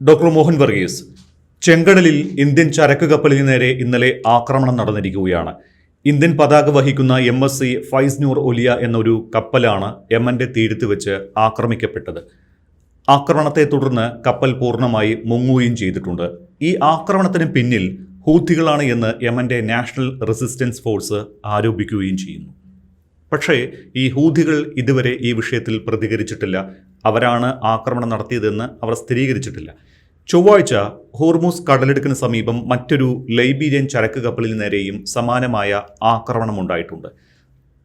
Doctor Mohan Varghese, ചെങ്കടലിൽ Indian ചരക്ക് കപ്പലിന് നേരെ ഇന്നലെ ആക്രമണം നടന്നിരിക്കുകയാണ്. ഇന്ത്യൻ പതാക വഹിക്കുന്ന MSC ഫൈസ്നൂർ ഒലിയ എന്നൊരു കപ്പലാണ് യമന്റെ തീരത്ത് വെച്ച് ആക്രമിക്കപ്പെട്ടത്. ആക്രമണത്തെ തുടർന്ന് കപ്പൽ പൂർണ്ണമായി മുങ്ങുകയും ചെയ്തിട്ടുണ്ട്. ഈ ആക്രമണത്തിന് പിന്നിൽ ഹൂത്തികളാണ് എന്ന് യമന്റെ നാഷണൽ റെസിസ്റ്റൻസ് ഫോഴ്സ് ആരോപിക്കുകയും ചെയ്യുന്നു. പക്ഷേ ഈ ഹൂതികൾ ഇതുവരെ ഈ വിഷയത്തിൽ പ്രതികരിച്ചിട്ടില്ല. അവരാണ് ആക്രമണം നടത്തിയതെന്ന് അവർ സ്ഥിരീകരിച്ചിട്ടില്ല. ചൊവ്വാഴ്ച ഹോർമൂസ് കടലിടുക്കിന് സമീപം മറ്റൊരു ലൈബീരിയൻ ചരക്ക് കപ്പലിന് നേരെയും സമാനമായ ആക്രമണമുണ്ടായിട്ടുണ്ട്.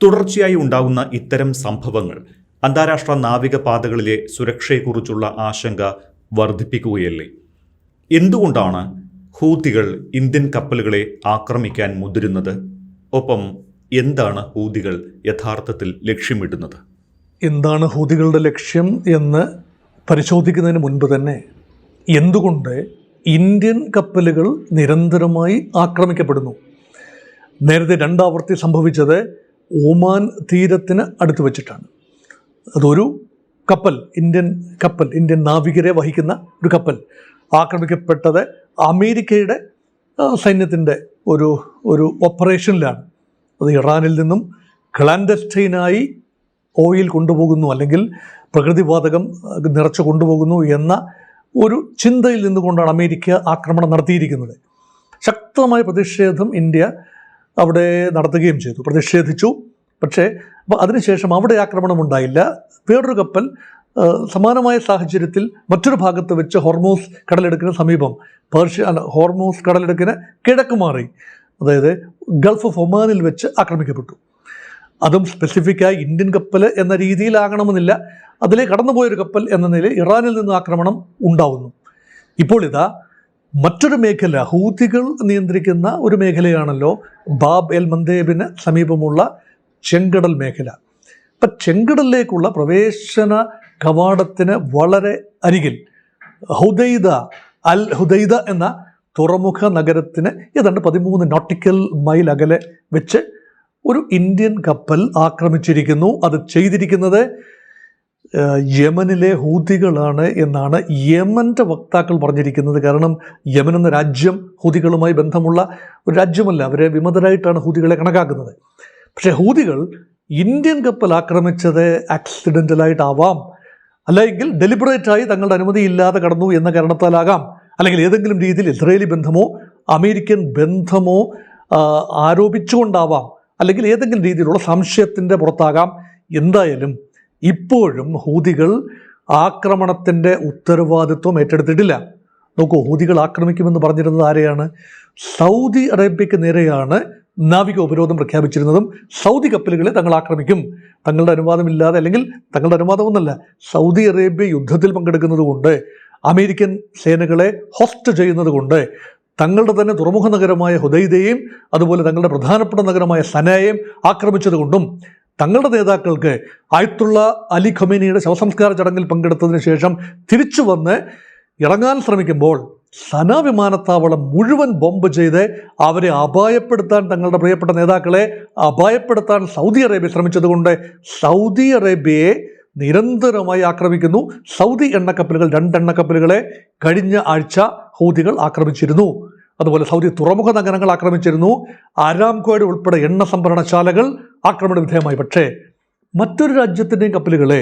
തുടർച്ചയായി ഉണ്ടാകുന്ന ഇത്തരം സംഭവങ്ങൾ അന്താരാഷ്ട്ര നാവിക പാതകളിലെ സുരക്ഷയെക്കുറിച്ചുള്ള ആശങ്ക വർദ്ധിപ്പിക്കുകയല്ലേ? എന്തുകൊണ്ടാണ് ഹൂതികൾ ഇന്ത്യൻ കപ്പലുകളെ ആക്രമിക്കാൻ മുതിരുന്നത്? ഒപ്പം എന്താണ് ഹൂതികൾ യഥാർത്ഥത്തിൽ ലക്ഷ്യമിടുന്നത്? എന്താണ് ഹൂതികളുടെ ലക്ഷ്യം എന്ന് പരിശോധിക്കുന്നതിന് മുൻപ് തന്നെ എന്തുകൊണ്ട് ഇന്ത്യൻ കപ്പലുകൾ നിരന്തരമായി ആക്രമിക്കപ്പെടുന്നു? നേരത്തെ രണ്ടാവർത്തി സംഭവിച്ചത് ഒമാൻ തീരത്തിന് അടുത്ത് വച്ചിട്ടാണ്. അതൊരു ഇന്ത്യൻ നാവികരെ വഹിക്കുന്ന ഒരു കപ്പൽ ആക്രമിക്കപ്പെട്ടത് അമേരിക്കയുടെ സൈന്യത്തിൻ്റെ ഒരു ഓപ്പറേഷനിലാണ്. അത് ഇറാനിൽ നിന്നും ക്ലാൻഡസ്റ്റൈനായി ഓയിൽ കൊണ്ടുപോകുന്നു, അല്ലെങ്കിൽ പ്രകൃതിവാതകം നിറച്ചു കൊണ്ടുപോകുന്നു എന്ന ഒരു ചിന്തയിൽ നിന്നുകൊണ്ടാണ് അമേരിക്ക ആക്രമണം നടത്തിയിരിക്കുന്നത്. ശക്തമായ പ്രതിഷേധം ഇന്ത്യ അവിടെ നടത്തുകയും ചെയ്തു, പ്രതിഷേധിച്ചു. പക്ഷേ അതിനുശേഷം അവിടെ ആക്രമണം ഉണ്ടായില്ല. വേറൊരു കപ്പൽ സമാനമായ സാഹചര്യത്തിൽ മറ്റൊരു ഭാഗത്ത് വെച്ച് ഹോർമൂസ് കടലിടുക്കിന് സമീപം ഹോർമൂസ് കടലിടുക്കിന് കിഴക്ക് മാറി, അതായത് ഗൾഫ് ഓഫ് ഒമാനിൽ വെച്ച് ആക്രമിക്കപ്പെട്ടു. അതും സ്പെസിഫിക്കായി ഇന്ത്യൻ കപ്പൽ എന്ന രീതിയിലാകണമെന്നില്ല, അതിലെ കടന്നുപോയൊരു കപ്പൽ എന്ന നിലയിൽ ഇറാനിൽ നിന്ന് ആക്രമണം ഉണ്ടാവുന്നു. ഇപ്പോൾ ഇതാ മറ്റൊരു മേഖല, ഹൂതികൾ നിയന്ത്രിക്കുന്ന ഒരു മേഖലയാണല്ലോ ബാബ് എൽ മന്ദേബിന് സമീപമുള്ള ചെങ്കടൽ മേഖല. അപ്പം ചെങ്കടലിലേക്കുള്ള പ്രവേശന കവാടത്തിന് വളരെ അരികിൽ അൽ ഹുദൈദ എന്ന തുറമുഖ നഗരത്തിന് ഏതാണ്ട് 13 നോട്ടിക്കൽ മൈൽ അകലെ വെച്ച് ഒരു ഇന്ത്യൻ കപ്പൽ ആക്രമിച്ചിരിക്കുന്നു. അത് ചെയ്തിരിക്കുന്നത് യമനിലെ ഹൂതികളാണ് എന്നാണ് യമൻ്റെ വക്താക്കൾ പറഞ്ഞിരിക്കുന്നത്. കാരണം യമൻ എന്ന രാജ്യം ഹൂതികളുമായി ബന്ധമുള്ള ഒരു രാജ്യമല്ല, അവരെ വിമതരായിട്ടാണ് ഹൂതികളെ കണക്കാക്കുന്നത്. പക്ഷേ ഹൂതികൾ ഇന്ത്യൻ കപ്പൽ ആക്രമിച്ചത് ആക്സിഡൻ്റലായിട്ടാവാം, അല്ലെങ്കിൽ ഡെലിബറേറ്റായി തങ്ങളുടെ അനുമതിയില്ലാതെ കടന്നു എന്ന കാരണത്താലാകാം, അല്ലെങ്കിൽ ഏതെങ്കിലും രീതിയിൽ ഇസ്രയേലി ബന്ധമോ അമേരിക്കൻ ബന്ധമോ ആരോപിച്ചുകൊണ്ടാവാം, അല്ലെങ്കിൽ ഏതെങ്കിലും രീതിയിലുള്ള സംശയത്തിൻ്റെ പുറത്താകാം. എന്തായാലും ഇപ്പോഴും ഹൂതികൾ ആക്രമണത്തിൻ്റെ ഉത്തരവാദിത്വം ഏറ്റെടുത്തിട്ടില്ല. നോക്കൂ, ഹൂതികൾ ആക്രമിക്കുമെന്ന് പറഞ്ഞിരുന്നത് ആരെയാണ്? സൗദി അറേബ്യയ്ക്ക് നേരെയാണ് നാവിക ഉപരോധം പ്രഖ്യാപിച്ചിരുന്നതും സൗദി കപ്പലുകളെ തങ്ങൾ ആക്രമിക്കും, തങ്ങളുടെ അനുവാദമില്ലാതെ, അല്ലെങ്കിൽ തങ്ങളുടെ അനുവാദമൊന്നല്ല, സൗദി അറേബ്യ യുദ്ധത്തിൽ പങ്കെടുക്കുന്നത് കൊണ്ട്, അമേരിക്കൻ സേനകളെ ഹോസ്റ്റ് ചെയ്യുന്നത് കൊണ്ട്, തങ്ങളുടെ തന്നെ തുറമുഖ നഗരമായ ഹുദൈദയെയും അതുപോലെ തങ്ങളുടെ പ്രധാനപ്പെട്ട നഗരമായ സനയെയും ആക്രമിച്ചതുകൊണ്ടും, തങ്ങളുടെ നേതാക്കൾക്ക് ആയത്തുള്ള അലി ഖമേനിയുടെ ശവസംസ്കാര ചടങ്ങിൽ പങ്കെടുത്തതിന് ശേഷം തിരിച്ചു വന്ന് ഇറങ്ങാൻ ശ്രമിക്കുമ്പോൾ സന വിമാനത്താവളം മുഴുവൻ ബോംബ് ചെയ്ത് അവരെ അപായപ്പെടുത്താൻ, തങ്ങളുടെ പ്രിയപ്പെട്ട നേതാക്കളെ അപായപ്പെടുത്താൻ സൗദി അറേബ്യ ശ്രമിച്ചതുകൊണ്ട് സൗദി അറേബ്യയെ നിരന്തരമായി ആക്രമിക്കുന്നു. സൗദി എണ്ണക്കപ്പലുകൾ, 2 എണ്ണക്കപ്പലുകളെ കഴിഞ്ഞ ആഴ്ച ഹൂതികൾ ആക്രമിച്ചിരുന്നു. അതുപോലെ സൗദി തുറമുഖ നഗരങ്ങൾ ആക്രമിച്ചിരുന്നു. ആരാംകോയുടെ ഉൾപ്പെടെ എണ്ണ സംഭരണശാലകൾ ആക്രമണ വിധേയമായി. പക്ഷേ മറ്റൊരു രാജ്യത്തിൻ്റെയും കപ്പലുകളെ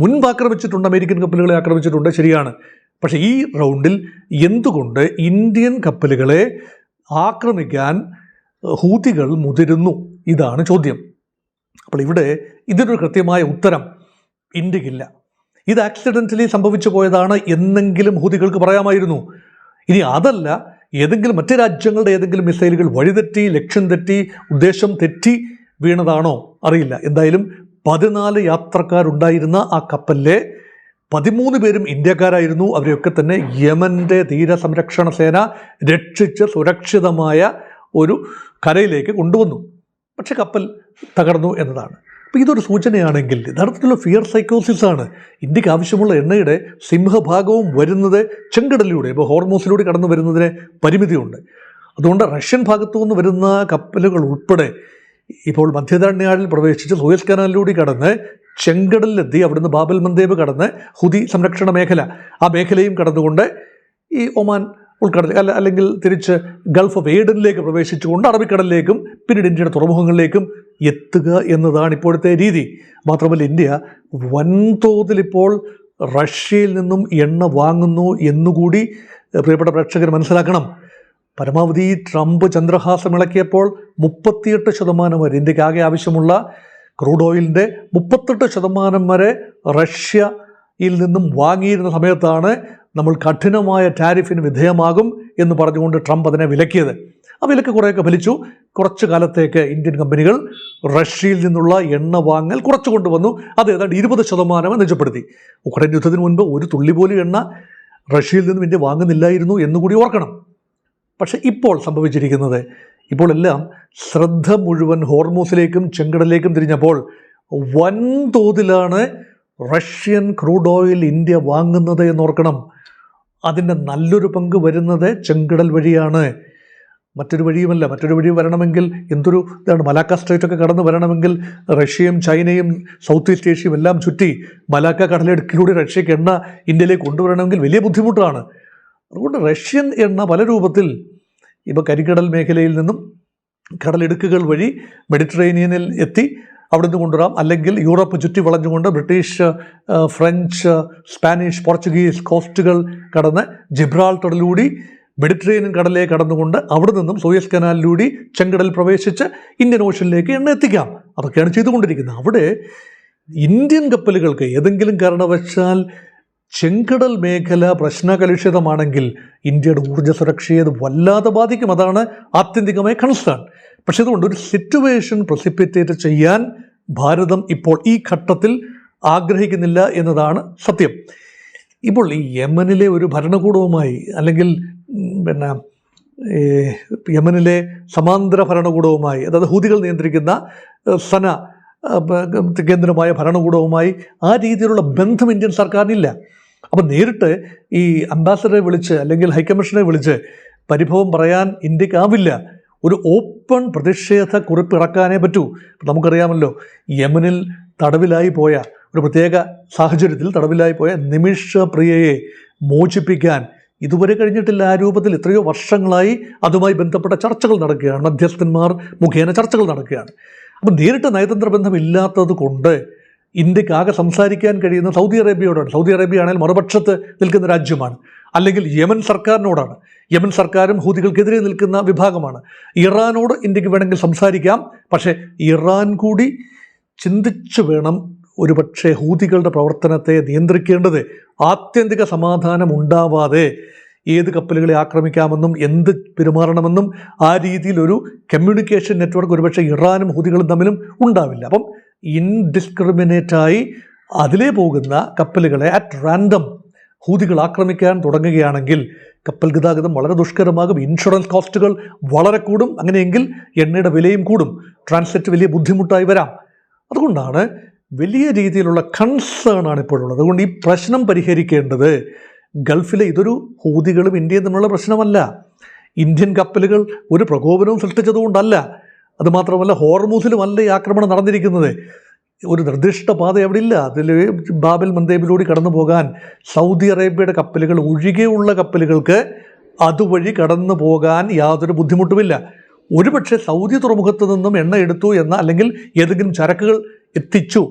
മുൻപ് ആക്രമിച്ചിട്ടുണ്ട്, അമേരിക്കൻ കപ്പലുകളെ ആക്രമിച്ചിട്ടുണ്ട്, ശരിയാണ്. പക്ഷേ ഈ റൗണ്ടിൽ എന്തുകൊണ്ട് ഇന്ത്യൻ കപ്പലുകളെ ആക്രമിക്കാൻ ഹൂതികൾ മുതിരുന്നു? ഇതാണ് ചോദ്യം. അപ്പോൾ ഇവിടെ ഇതിനൊരു കൃത്യമായ ഉത്തരം ഇന്ത്യക്കില്ല. ഇത് ആക്സിഡൻ്റലി സംഭവിച്ചു പോയതാണ് എന്നെങ്കിലും ഹൂതികൾക്ക് പറയാമായിരുന്നു. ഇനി അതല്ല, ഏതെങ്കിലും മറ്റ് രാജ്യങ്ങളുടെ ഏതെങ്കിലും മിസൈലുകൾ വഴിതെറ്റി, ലക്ഷ്യം തെറ്റി, ഉദ്ദേശം തെറ്റി വീണതാണോ? അറിയില്ല. എന്തായാലും 14 യാത്രക്കാരുണ്ടായിരുന്ന ആ കപ്പലിലെ 13 പേരും ഇന്ത്യക്കാരായിരുന്നു. അവരെയൊക്കെ തന്നെ യമൻ്റെ തീരസംരക്ഷണ സേന രക്ഷിച്ച് സുരക്ഷിതമായ ഒരു കരയിലേക്ക് കൊണ്ടുവന്നു. പക്ഷെ കപ്പൽ തകർന്നു എന്നതാണ്. അപ്പോൾ ഇതൊരു സൂചനയാണെങ്കിൽ യഥാർത്ഥത്തിലുള്ള ഫിയർ സൈക്കോസിസ് ആണ്. ഇന്ത്യക്ക് ആവശ്യമുള്ള എണ്ണയുടെ സിംഹഭാഗവും വരുന്നത് ചെങ്കടലിലൂടെ, ഇപ്പോൾ ഹോർമൂസിലൂടെ കടന്നു വരുന്നതിന് പരിമിതിയുണ്ട്. അതുകൊണ്ട് റഷ്യൻ ഭാഗത്തു നിന്ന് വരുന്ന കപ്പലുകൾ ഉൾപ്പെടെ ഇപ്പോൾ മധ്യധരണ്യാഴിൽ പ്രവേശിച്ച് സൂയസ് കനാലിലൂടെ കടന്ന് ചെങ്കടലിലെത്തി അവിടുന്ന് ബാബൽ മന്ദേബ് കടന്ന് ഹുതി സംരക്ഷണ മേഖല, ആ മേഖലയും കടന്നുകൊണ്ട് ഈ ഒമാൻ ഉൾക്കടൽ അല്ലെങ്കിൽ തിരിച്ച് ഗൾഫ് ഓഫ് ഏഡനിലേക്ക് പ്രവേശിച്ചുകൊണ്ട് അറബിക്കടലിലേക്കും പിന്നീട് ഇന്ത്യയുടെ തുറമുഖങ്ങളിലേക്കും എത്തുക എന്നതാണ് ഇപ്പോഴത്തെ രീതി. മാത്രമല്ല ഇന്ത്യ വൻതോതിൽ ഇപ്പോൾ റഷ്യയിൽ നിന്നും എണ്ണ വാങ്ങുന്നു എന്നുകൂടി പ്രിയപ്പെട്ട പ്രേക്ഷകർ മനസ്സിലാക്കണം. പരമാവധി ട്രംപ് ചന്ദ്രഹാസം ഇളക്കിയപ്പോൾ 38% വരെ ഇന്ത്യക്ക് ആകെ ആവശ്യമുള്ള ക്രൂഡ് ഓയിലിൻ്റെ 38% വരെ റഷ്യയിൽ നിന്നും വാങ്ങിയിരുന്ന സമയത്താണ് നമ്മൾ കഠിനമായ ടാരിഫിന് വിധേയമാകും എന്ന് പറഞ്ഞുകൊണ്ട് ട്രംപ് അതിനെ വിലക്കിയത്. ആ വിലക്ക് കുറേയൊക്കെ ഫലിച്ചു. കുറച്ചു കാലത്തേക്ക് ഇന്ത്യൻ കമ്പനികൾ റഷ്യയിൽ നിന്നുള്ള എണ്ണ വാങ്ങൽ കുറച്ചു കൊണ്ടുവന്നു. അത് ഏതാണ്ട് 20% നിജപ്പെടുത്തി. ഉക്രൈൻ യുദ്ധത്തിന് മുൻപ് ഒരു തുള്ളി പോലും എണ്ണ റഷ്യയിൽ നിന്നും ഇന്ത്യ വാങ്ങുന്നില്ലായിരുന്നു എന്നുകൂടി ഓർക്കണം. പക്ഷേ ഇപ്പോൾ സംഭവിച്ചിരിക്കുന്നത്, ഇപ്പോൾ എല്ലാം ശ്രദ്ധ മുഴുവൻ ഹോർമൂസിലേക്കും ചെങ്കടലിലേക്കും തിരിഞ്ഞപ്പോൾ വൻതോതിലാണ് റഷ്യൻ ക്രൂഡ് ഓയിൽ ഇന്ത്യ വാങ്ങുന്നത് എന്നോർക്കണം. അതിൻ്റെ നല്ലൊരു പങ്ക് വരുന്നത് ചെങ്കടൽ വഴിയാണ്, മറ്റൊരു വഴിയുമല്ല. മറ്റൊരു വഴി വരണമെങ്കിൽ എന്തൊരു ഇതാണ്, മലാക്ക സ്ട്രൈറ്റൊക്കെ കടന്ന് വരണമെങ്കിൽ റഷ്യയും ചൈനയും സൗത്ത് ഈസ്റ്റ് ഏഷ്യയും എല്ലാം ചുറ്റി മലാക്ക കടലിടുക്കിലൂടെ റഷ്യക്ക് എണ്ണ ഇന്ത്യയിലേക്ക് കൊണ്ടുവരണമെങ്കിൽ വലിയ ബുദ്ധിമുട്ടാണ്. അതുകൊണ്ട് റഷ്യൻ എണ്ണ പല രൂപത്തിൽ ഇപ്പോൾ കരിക്കടൽ മേഖലയിൽ നിന്നും കടലിടുക്കുകൾ വഴി മെഡിറ്ററേനിയനിൽ എത്തി അവിടെ നിന്ന് കൊണ്ടുവരാം, അല്ലെങ്കിൽ യൂറോപ്പ് ചുറ്റി വളഞ്ഞുകൊണ്ട് ബ്രിട്ടീഷ്, ഫ്രഞ്ച്, സ്പാനിഷ്, പോർച്ചുഗീസ് കോസ്റ്റുകൾ കടന്ന് ജിബ്രാൾട്ടറിലൂടെ മെഡിറ്ററേനിയൻ കടലിലേക്ക് കടന്നുകൊണ്ട് അവിടെ നിന്നും സൂയസ് കനാലിലൂടെ ചെങ്കടൽ പ്രവേശിച്ച് ഇന്ത്യൻ ഓഷനിലേക്ക് എണ്ണ എത്തിക്കാം. അതൊക്കെയാണ് ചെയ്തുകൊണ്ടിരിക്കുന്നത്. അവിടെ ഇന്ത്യൻ കപ്പലുകൾക്ക് ഏതെങ്കിലും കാരണവശാൽ ചെങ്കടൽ മേഖല പ്രശ്നകലുഷിതമാണെങ്കിൽ ഇന്ത്യയുടെ ഊർജ്ജ സുരക്ഷയെ അത് വല്ലാതെ ബാധിക്കും. അതാണ് ആത്യന്തികമായ കൺസേൺ. പക്ഷേ അതുകൊണ്ട് ഒരു സിറ്റുവേഷൻ പ്രസിപ്പിറ്റേറ്റ് ചെയ്യാൻ ഭാരതം ഇപ്പോൾ ഈ ഘട്ടത്തിൽ ആഗ്രഹിക്കുന്നില്ല എന്നതാണ് സത്യം. ഇപ്പോൾ ഈ യമനിലെ ഒരു ഭരണകൂടവുമായി അല്ലെങ്കിൽ യമനിലെ സമാന്തര ഭരണകൂടവുമായി, അതായത് ഹൂതികൾ നിയന്ത്രിക്കുന്ന സന കേന്ദ്രമായ ഭരണകൂടവുമായി ആ രീതിയിലുള്ള ബന്ധം ഇന്ത്യൻ സർക്കാരിനില്ല. അപ്പം നേരിട്ട് ഈ അംബാസഡറെ വിളിച്ച് അല്ലെങ്കിൽ ഹൈക്കമ്മീഷനെ വിളിച്ച് പരിഭവം പറയാൻ ഇന്ത്യക്കാവില്ല. ഒരു ഓപ്പൺ പ്രതിഷേധ കുറിപ്പ് ഇറക്കാനേ പറ്റൂ. നമുക്കറിയാമല്ലോ, യമനിൽ തടവിലായി പോയ ഒരു പ്രത്യേക സാഹചര്യത്തിൽ തടവിലായി പോയ നിമിഷ പ്രിയയെ മോചിപ്പിക്കാൻ ഇതുവരെ കഴിഞ്ഞിട്ടില്ല. ആ രൂപത്തിൽ എത്രയോ വർഷങ്ങളായി അതുമായി ബന്ധപ്പെട്ട ചർച്ചകൾ നടക്കുകയാണ്, മധ്യസ്ഥന്മാർ മുഖേന ചർച്ചകൾ നടക്കുകയാണ്. അപ്പം നേരിട്ട് നയതന്ത്ര ബന്ധമില്ലാത്തത് കൊണ്ട് ഇന്ത്യക്ക് ആകെ സംസാരിക്കാൻ കഴിയുന്ന സൗദി അറേബ്യയോടാണ്. സൗദി അറേബ്യ ആണെങ്കിൽ മറുപക്ഷത്ത് നിൽക്കുന്ന രാജ്യമാണ്, അല്ലെങ്കിൽ യമൻ സർക്കാരിനോടാണ്. യമൻ സർക്കാരും ഹൂതികൾക്കെതിരെ നിൽക്കുന്ന വിഭാഗമാണ്. ഇറാനോട് ഇന്ത്യക്ക് വേണമെങ്കിൽ സംസാരിക്കാം, പക്ഷേ ഇറാൻ കൂടി ചിന്തിച്ചു വേണം ഒരുപക്ഷെ ഹൂതികളുടെ പ്രവർത്തനത്തെ നിയന്ത്രിക്കേണ്ടത്. ആത്യന്തിക സമാധാനം ഉണ്ടാവാതെ ഏത് കപ്പലുകളെ ആക്രമിക്കാമെന്നും എന്ത് പെരുമാറണമെന്നും ആ രീതിയിലൊരു കമ്മ്യൂണിക്കേഷൻ നെറ്റ്വർക്ക് ഒരുപക്ഷെ ഇറാനും ഹൂതികളും തമ്മിലും ഉണ്ടാവില്ല. അപ്പം ഇൻഡിസ്ക്രിമിനേറ്റായി അതിലേ പോകുന്ന കപ്പലുകളെ അറ്റ് റാൻഡം ഹൂതികൾ ആക്രമിക്കാൻ തുടങ്ങുകയാണെങ്കിൽ കപ്പൽ ഗതാഗതം വളരെ ദുഷ്കരമാകും. ഇൻഷുറൻസ് കോസ്റ്റുകൾ വളരെ കൂടും. അങ്ങനെയെങ്കിൽ എണ്ണയുടെ വിലയും കൂടും. ട്രാൻസ്ലേറ്റ് വലിയ ബുദ്ധിമുട്ടായി വരാം. അതുകൊണ്ടാണ് വലിയ രീതിയിലുള്ള കൺസേൺ ആണ് ഇപ്പോഴുള്ളത്. അതുകൊണ്ട് ഈ പ്രശ്നം പരിഹരിക്കേണ്ടത് ഗൾഫിലെ ഇതൊരു ഹൂതികളും ഇന്ത്യയും തമ്മിലുള്ള പ്രശ്നമല്ല. ഇന്ത്യൻ കപ്പലുകൾ ഒരു പ്രകോപനവും സൃഷ്ടിച്ചതുകൊണ്ടല്ല. അതുമാത്രമല്ല, ഹോർമൂസിലുമല്ല ഈ ആക്രമണം നടന്നിരിക്കുന്നത്. ഒരു നിർദ്ദിഷ്ട പാത അവിടെ ഇല്ല. അതിൽ ബാബൽ മന്ദേബിലൂടെ കടന്നു പോകാൻ സൗദി അറേബ്യയുടെ കപ്പലുകൾ ഒഴികെയുള്ള കപ്പലുകൾക്ക് അതുവഴി കടന്നു പോകാൻ യാതൊരു ബുദ്ധിമുട്ടുമില്ല. ഒരുപക്ഷെ സൗദി തുറമുഖത്ത് നിന്നും എണ്ണ എടുത്തു എന്ന, അല്ലെങ്കിൽ ഏതെങ്കിലും ചരക്കുകൾ എത്തിച്ചു,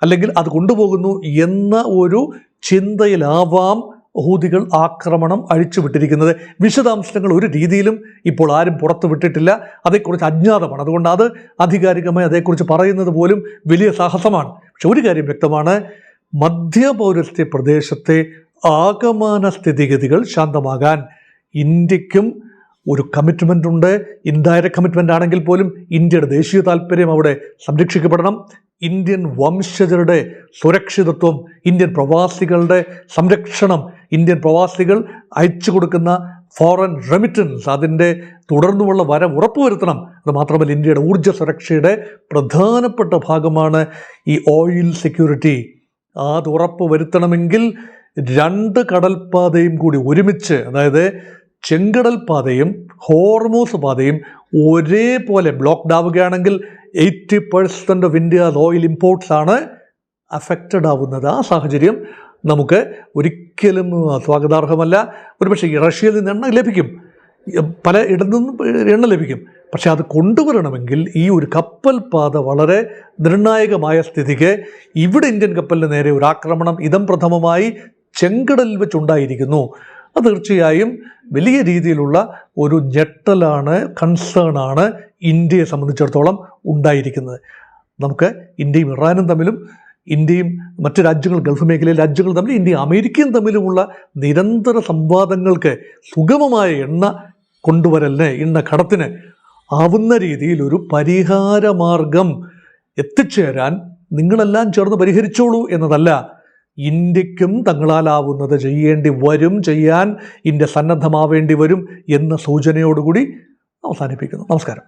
അല്ലെങ്കിൽ അത് കൊണ്ടുപോകുന്നു എന്ന ഒരു ചിന്തയിലാവാം ഹൂതികൾ ആക്രമണം അഴിച്ചുവിട്ടിരിക്കുന്നത്. വിശദാംശങ്ങൾ ഒരു രീതിയിലും ഇപ്പോൾ ആരും പുറത്തു വിട്ടിട്ടില്ല. അതേക്കുറിച്ച് അജ്ഞാതമാണ്. അതുകൊണ്ട് അത് ആധികാരികമായി അതേക്കുറിച്ച് പറയുന്നത് പോലും വലിയ സാഹസമാണ്. പക്ഷെ ഒരു കാര്യം വ്യക്തമാണ്, മധ്യപൗരസ്ത്യ പ്രദേശത്തെ ആകമാന സ്ഥിതിഗതികൾ ശാന്തമാകാൻ ഇന്ത്യക്കും ഒരു കമ്മിറ്റ്മെൻ്റ് ഉണ്ട്. ഇൻഡയറക്റ്റ് കമ്മിറ്റ്മെൻ്റ് ആണെങ്കിൽ പോലും ഇന്ത്യയുടെ ദേശീയ താല്പര്യം അവിടെ സംരക്ഷിക്കപ്പെടണം. ഇന്ത്യൻ വംശജരുടെ സുരക്ഷിതത്വം, ഇന്ത്യൻ പ്രവാസികളുടെ സംരക്ഷണം, ഇന്ത്യൻ പ്രവാസികൾ അയച്ചു കൊടുക്കുന്ന ഫോറിൻ റെമിറ്റൻസ് അതിൻ്റെ തുടർന്നുമുള്ള വരവ് ഉറപ്പുവരുത്തണം. അതുമാത്രമല്ല, ഇന്ത്യയുടെ ഊർജ്ജ സുരക്ഷയുടെ പ്രധാനപ്പെട്ട ഭാഗമാണ് ഈ ഓയിൽ സെക്യൂരിറ്റി. അത് ഉറപ്പ് വരുത്തണമെങ്കിൽ രണ്ട് കടൽപ്പാതയും കൂടി ഒരുമിച്ച്, അതായത് ചെങ്കടൽ പാതയും ഹോർമൂസ് പാതയും ഒരേപോലെ ബ്ലോക്ക്ഡ് ആവുകയാണെങ്കിൽ 80% ഓഫ് ഇന്ത്യസ് ഓയിൽ ഇമ്പോർട്ട്സ് ആണ് അഫക്റ്റഡ് ആവുന്നത്. ആ സാഹചര്യം നമുക്ക് ഒരിക്കലും സ്വാഗതാർഹമല്ല. ഒരുപക്ഷെ റഷ്യയിൽ നിന്ന് എണ്ണ ലഭിക്കും, പല ഇടത്തു നിന്നും എണ്ണ ലഭിക്കും. പക്ഷെ അത് കൊണ്ടുവരണമെങ്കിൽ ഈ ഒരു കപ്പൽ പാത വളരെ നിർണായകമായ സ്ഥിതിക്ക് ഇവിടെ ഇന്ത്യൻ കപ്പലിന് നേരെ ഒരു ആക്രമണം ഇദം പ്രഥമമായി ചെങ്കടലിൽ വെച്ചുണ്ടായിരിക്കുന്നു. അത് തീർച്ചയായും വലിയ രീതിയിലുള്ള ഒരു ഞെട്ടലാണ്, കൺസേണാണ് ഇന്ത്യയെ സംബന്ധിച്ചിടത്തോളം ഉണ്ടായിരിക്കുന്നത്. നമുക്ക് ഇന്ത്യയും ഇറാനും തമ്മിലും, ഇന്ത്യയും മറ്റ് രാജ്യങ്ങൾ, ഗൾഫ് മേഖലയിലെ രാജ്യങ്ങൾ തമ്മിൽ, ഇന്ത്യയും അമേരിക്കയും തമ്മിലുമുള്ള നിരന്തര സംവാദങ്ങൾക്ക്, സുഗമമായ എണ്ണ കൊണ്ടുവരലിന്, എണ്ണ കടത്തിന് ആവുന്ന രീതിയിൽ ഒരു പരിഹാരമാർഗം എത്തിച്ചേരാൻ നിങ്ങളെല്ലാം ചേർന്ന് പരിഹരിച്ചോളൂ എന്നതല്ല, ഇന്ത്യക്കും തങ്ങളാലാവുന്നത് ചെയ്യേണ്ടി വരും, ചെയ്യാൻ ഇന്ത്യ സന്നദ്ധമാവേണ്ടി വരും എന്ന സൂചനയോടുകൂടി അവസാനിപ്പിക്കുന്നു. നമസ്കാരം.